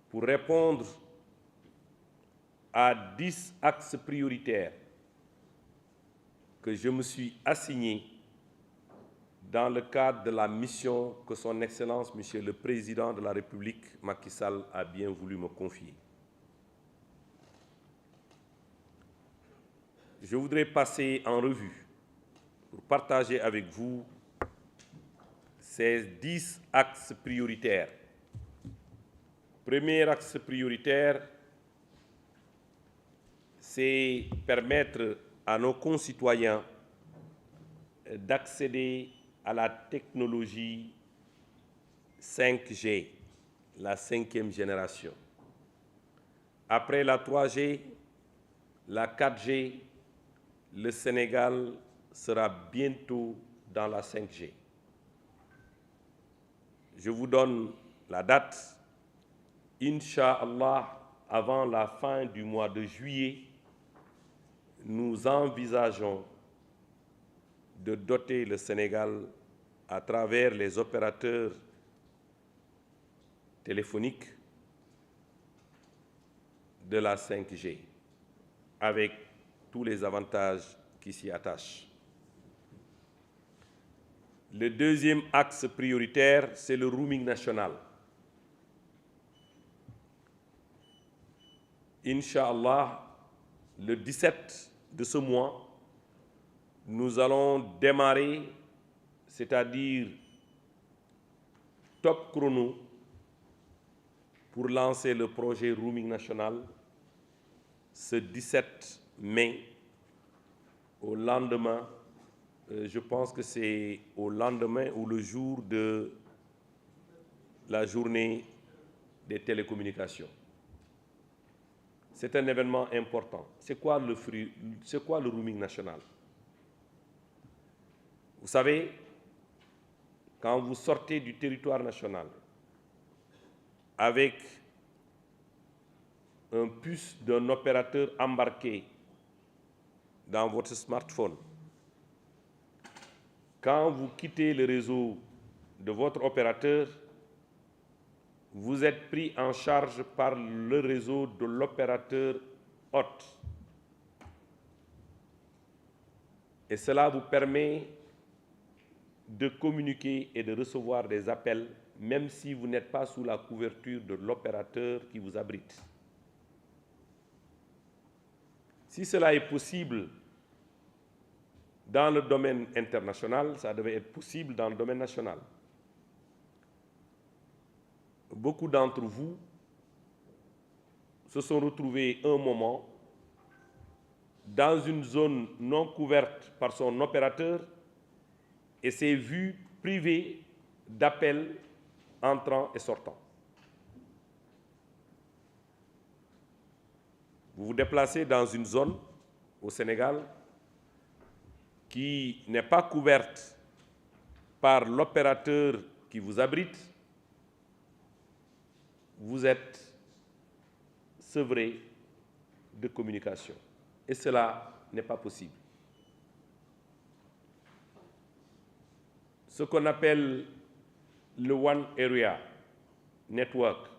pour répondre à 10 axes prioritaires que je me suis assigné dans le cadre de la mission que son Excellence, Monsieur le Président de la République, Macky Sall, a bien voulu me confier. Je voudrais passer en revue pour partager avec vous ces 10 axes prioritaires. Premier axe prioritaire, c'est permettre à nos concitoyens d'accéder à la technologie 5G, la 5e génération. Après la 3G, la 4G, le Sénégal sera bientôt dans la 5G. Je vous donne la date. Inch'Allah, avant la fin du mois de juillet, nous envisageons de doter le Sénégal à travers les opérateurs téléphoniques de la 5G, avec tous les avantages qui s'y attachent. Le deuxième axe prioritaire, c'est le roaming national. Inch'Allah, le 17 de ce mois, nous allons démarrer, c'est-à-dire top chrono, pour lancer le projet roaming national ce 17 mai, au lendemain, je pense que c'est au lendemain ou le jour de la journée des télécommunications. C'est un événement important. C'est quoi le roaming national? Vous savez, quand vous sortez du territoire national avec un puce d'un opérateur embarqué dans votre smartphone, quand vous quittez le réseau de votre opérateur, vous êtes pris en charge par le réseau de l'opérateur hôte. Et cela vous permet de communiquer et de recevoir des appels, même si vous n'êtes pas sous la couverture de l'opérateur qui vous abrite. Si cela est possible dans le domaine international, ça devait être possible dans le domaine national. Beaucoup d'entre vous se sont retrouvés un moment dans une zone non couverte par son opérateur et s'est vu privé d'appels entrants et sortants. Vous vous déplacez dans une zone au Sénégal qui n'est pas couverte par l'opérateur qui vous abrite, vous êtes sevré de communication. Et cela n'est pas possible. Ce qu'on appelle le One Area Network,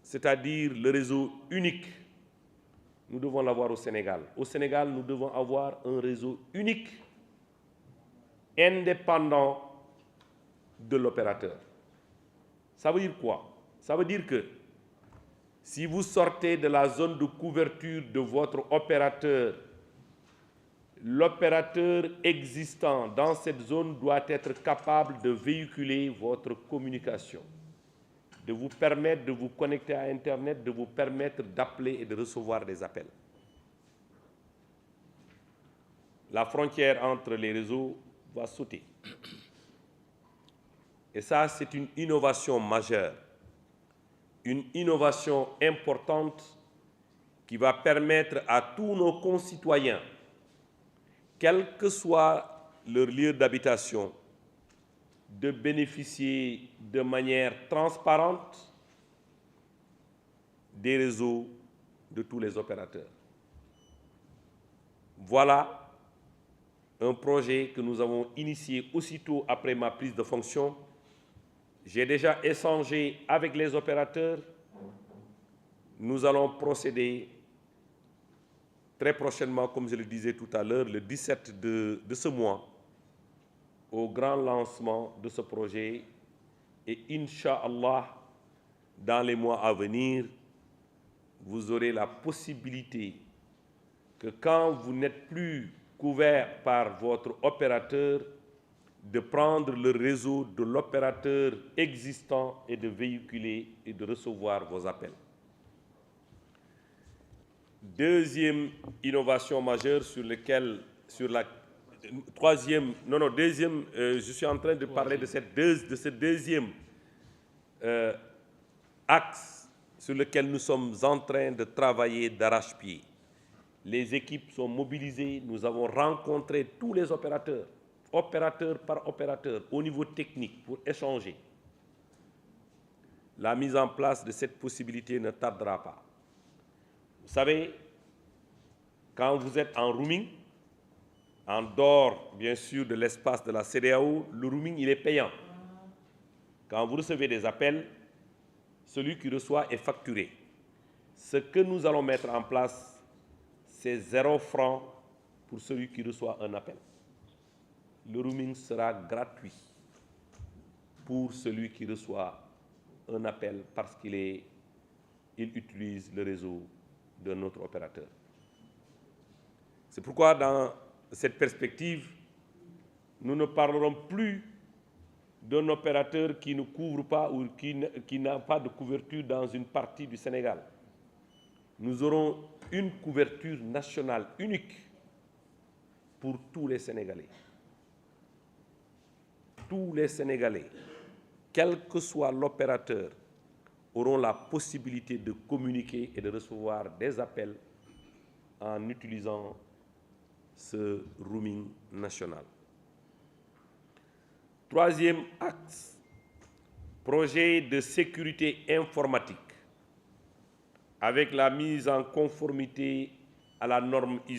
c'est-à-dire le réseau unique, nous devons l'avoir au Sénégal. Au Sénégal, nous devons avoir un réseau unique, indépendant de l'opérateur. Ça veut dire quoi? Ça veut dire que si vous sortez de la zone de couverture de votre opérateur, l'opérateur existant dans cette zone doit être capable de véhiculer votre communication, de vous permettre de vous connecter à Internet, de vous permettre d'appeler et de recevoir des appels. La frontière entre les réseaux va sauter. Et ça, c'est une innovation majeure, une innovation importante qui va permettre à tous nos concitoyens, quel que soit leur lieu d'habitation, de bénéficier de manière transparente des réseaux de tous les opérateurs. Voilà un projet que nous avons initié aussitôt après ma prise de fonction. J'ai déjà échangé avec les opérateurs nous allons procéder très prochainement, comme je le disais tout à l'heure, le 17 de ce mois, au grand lancement de ce projet. Et Inch'Allah, dans les mois à venir, vous aurez la possibilité que quand vous n'êtes plus couvert par votre opérateur, de prendre le réseau de l'opérateur existant et de véhiculer et de recevoir vos appels. Deuxième innovation majeure deuxième, je suis en train de parler de ce deuxième axe sur lequel nous sommes en train de travailler d'arrache-pied. Les équipes sont mobilisées, nous avons rencontré tous les opérateurs, opérateur par opérateur, au niveau technique, pour échanger. La mise en place de cette possibilité ne tardera pas. Vous savez, quand vous êtes en roaming, en dehors, bien sûr, de l'espace de la CEDEAO, le roaming, il est payant. Quand vous recevez des appels, celui qui reçoit est facturé. Ce que nous allons mettre en place, c'est 0 francs pour celui qui reçoit un appel. Le roaming sera gratuit pour celui qui reçoit un appel parce qu'il utilise le réseau de notre opérateur. C'est pourquoi, dans cette perspective, nous ne parlerons plus d'un opérateur qui ne couvre pas ou qui n'a pas de couverture dans une partie du Sénégal. Nous aurons une couverture nationale unique pour tous les Sénégalais. Tous les Sénégalais, quel que soit l'opérateur, auront la possibilité de communiquer et de recevoir des appels en utilisant ce roaming national. Troisième axe, projet de sécurité informatique avec la mise en conformité à la norme ISO